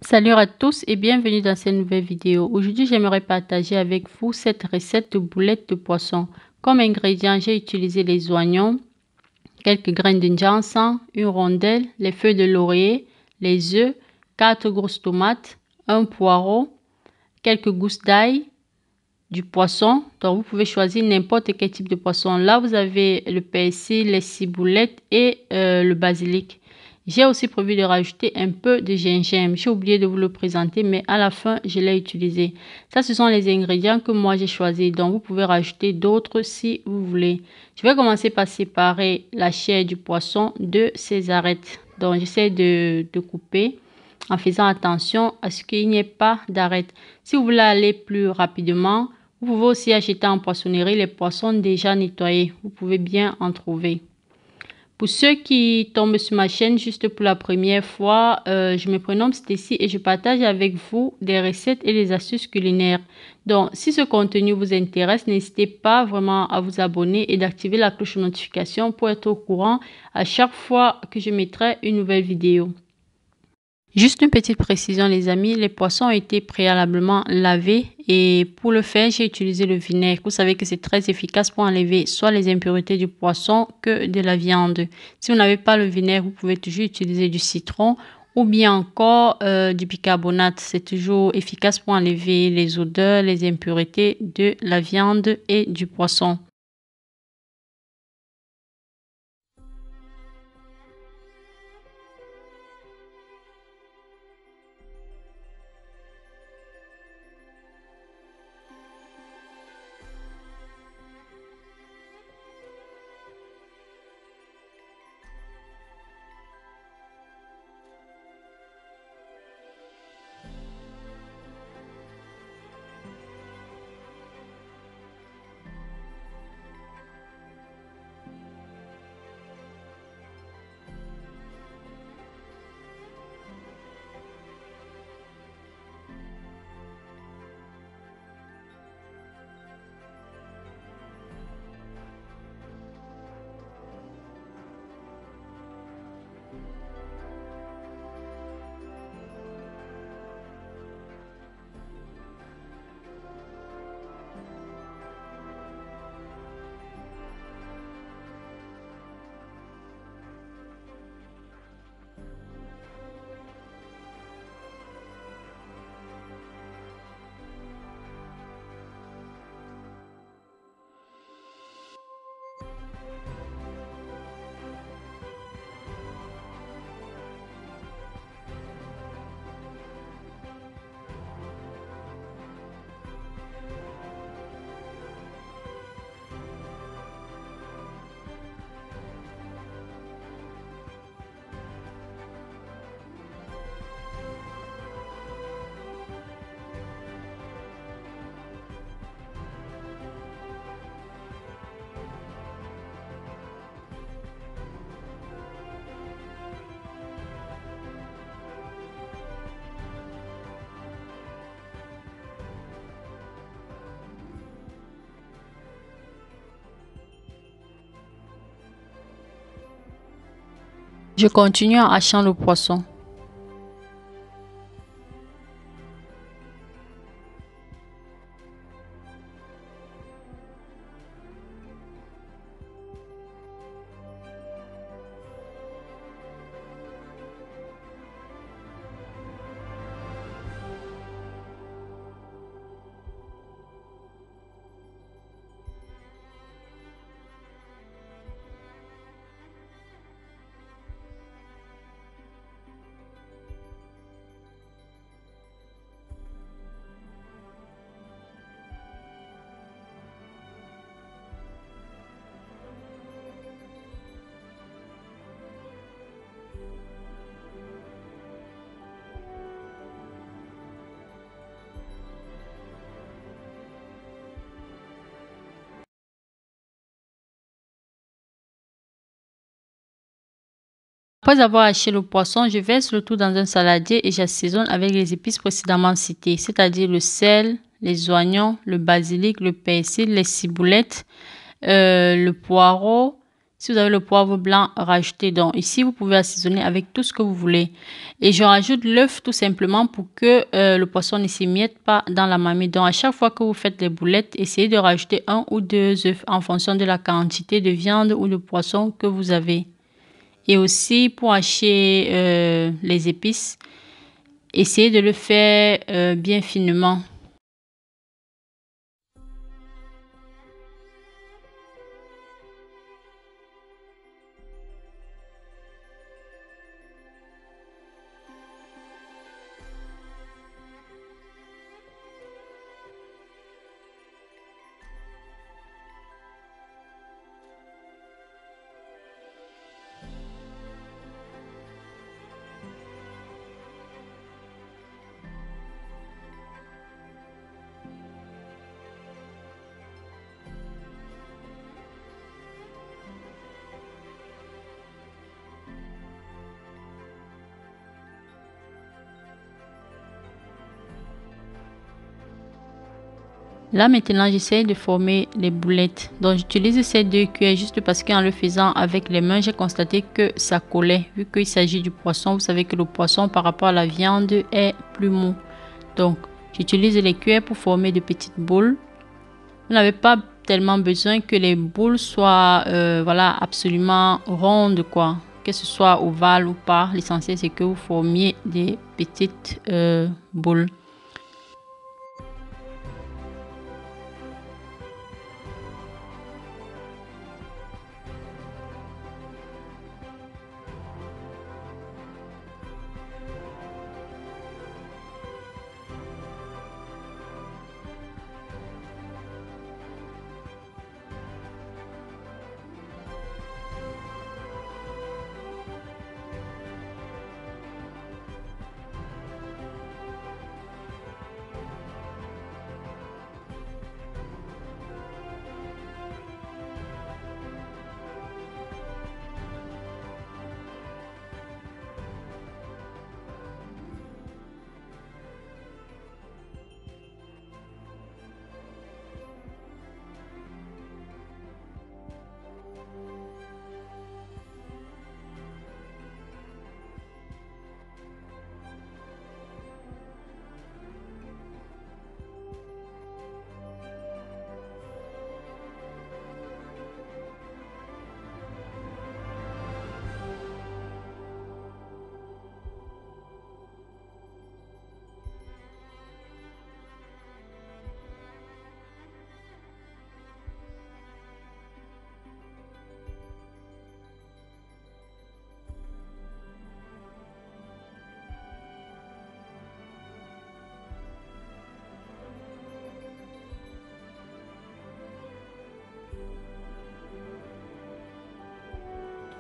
Salut à tous et bienvenue dans cette nouvelle vidéo. Aujourd'hui, j'aimerais partager avec vous cette recette de boulettes de poisson. Comme ingrédients, j'ai utilisé les oignons, quelques graines de ginseng, une rondelle, les feuilles de laurier, les œufs, 4 grosses tomates, un poireau, quelques gousses d'ail, du poisson. Donc, vous pouvez choisir n'importe quel type de poisson. Là, vous avez le persil, les ciboulettes et le basilic. J'ai aussi prévu de rajouter un peu de gingembre. J'ai oublié de vous le présenter, mais à la fin, je l'ai utilisé. Ça, ce sont les ingrédients que moi, j'ai choisis. Donc, vous pouvez rajouter d'autres si vous voulez. Je vais commencer par séparer la chair du poisson de ses arêtes. Donc, j'essaie de couper en faisant attention à ce qu'il n'y ait pas d'arêtes. Si vous voulez aller plus rapidement, vous pouvez aussi acheter en poissonnerie les poissons déjà nettoyés. Vous pouvez bien en trouver. Pour ceux qui tombent sur ma chaîne juste pour la première fois, je me prénomme Stacy et je partage avec vous des recettes et des astuces culinaires. Donc, si ce contenu vous intéresse, n'hésitez pas vraiment à vous abonner et d'activer la cloche de notification pour être au courant à chaque fois que je mettrai une nouvelle vidéo. Juste une petite précision les amis, les poissons ont été préalablement lavés et pour le faire, j'ai utilisé le vinaigre. Vous savez que c'est très efficace pour enlever soit les impuretés du poisson que de la viande. Si vous n'avez pas le vinaigre, vous pouvez toujours utiliser du citron ou bien encore du bicarbonate. C'est toujours efficace pour enlever les odeurs, les impuretés de la viande et du poisson. Je continue en hachant le poisson. Après avoir haché le poisson, je verse le tout dans un saladier et j'assaisonne avec les épices précédemment citées, c'est-à-dire le sel, les oignons, le basilic, le persil, les ciboulettes, le poireau, Si vous avez le poivre blanc, rajoutez. Donc ici, vous pouvez assaisonner avec tout ce que vous voulez. Et je rajoute l'œuf tout simplement pour que le poisson ne s'émiette pas dans la marmite. Donc à chaque fois que vous faites les boulettes, essayez de rajouter 1 ou 2 œufs en fonction de la quantité de viande ou de poisson que vous avez. Et aussi pour hacher les épices, essayez de le faire bien finement. Là maintenant, j'essaie de former les boulettes. Donc j'utilise ces 2 cuillères juste parce qu'en le faisant avec les mains, j'ai constaté que ça collait. Vu qu'il s'agit du poisson, vous savez que le poisson par rapport à la viande est plus mou. Donc j'utilise les cuillères pour former de petites boules. Vous n'avez pas tellement besoin que les boules soient voilà, absolument rondes, quoi. Que ce soit ovale ou pas. L'essentiel c'est que vous formiez des petites boules.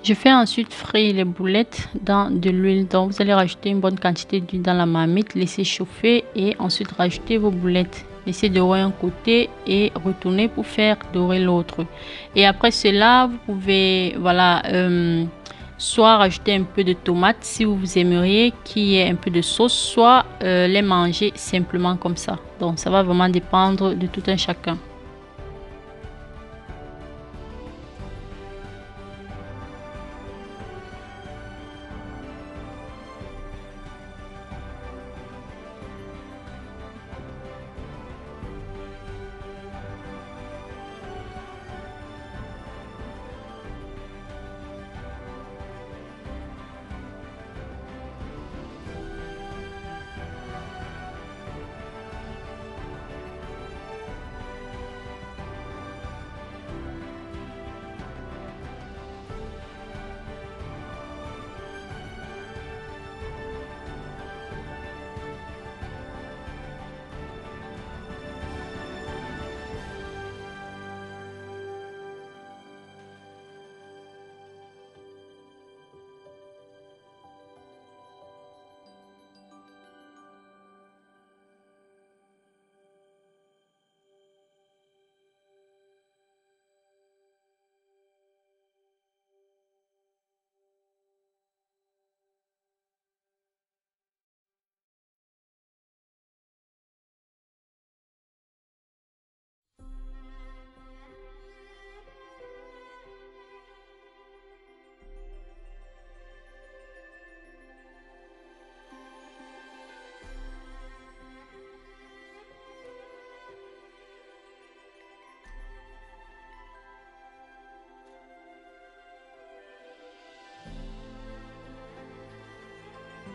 Je fais ensuite frire les boulettes dans de l'huile. Donc, vous allez rajouter une bonne quantité d'huile dans la marmite, laisser chauffer et ensuite rajouter vos boulettes. Laissez dorer un côté et retourner pour faire dorer l'autre. Et après cela, vous pouvez, voilà, soit rajouter un peu de tomate si vous aimeriez qu'il y ait un peu de sauce, soit les manger simplement comme ça. Donc, ça va vraiment dépendre de tout un chacun.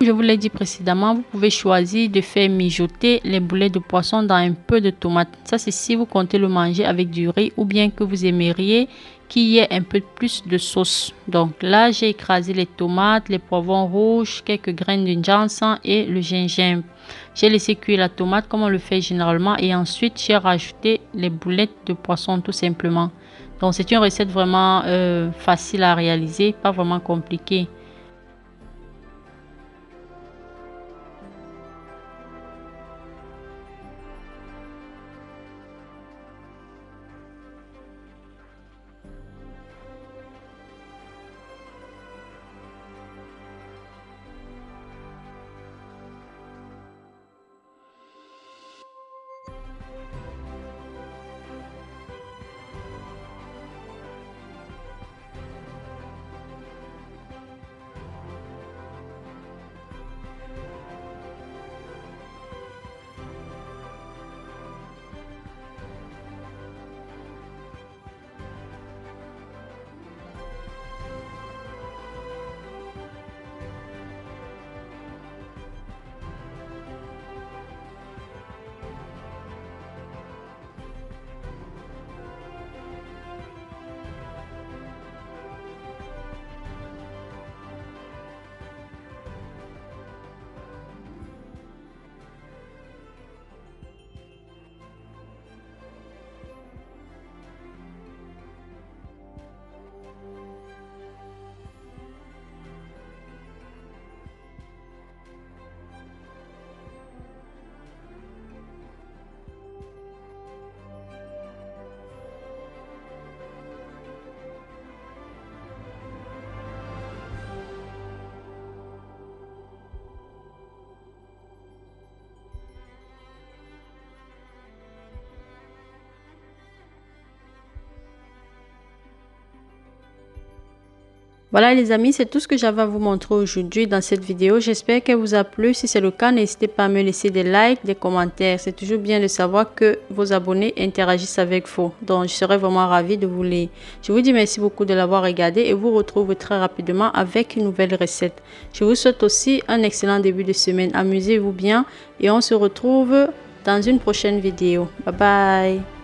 Je vous l'ai dit précédemment, vous pouvez choisir de faire mijoter les boulettes de poisson dans un peu de tomate. Ça, c'est si vous comptez le manger avec du riz ou bien que vous aimeriez qu'il y ait un peu plus de sauce. Donc là, j'ai écrasé les tomates, les poivrons rouges, quelques graines de ginseng et le gingembre. J'ai laissé cuire la tomate comme on le fait généralement et ensuite j'ai rajouté les boulettes de poisson tout simplement. Donc c'est une recette vraiment facile à réaliser, pas vraiment compliquée. Voilà les amis, c'est tout ce que j'avais à vous montrer aujourd'hui dans cette vidéo. J'espère qu'elle vous a plu. Si c'est le cas, n'hésitez pas à me laisser des likes, des commentaires. C'est toujours bien de savoir que vos abonnés interagissent avec vous. Donc, je serais vraiment ravie de vous lire. Je vous dis merci beaucoup de l'avoir regardé et vous retrouve très rapidement avec une nouvelle recette. Je vous souhaite aussi un excellent début de semaine. Amusez-vous bien et on se retrouve dans une prochaine vidéo. Bye bye.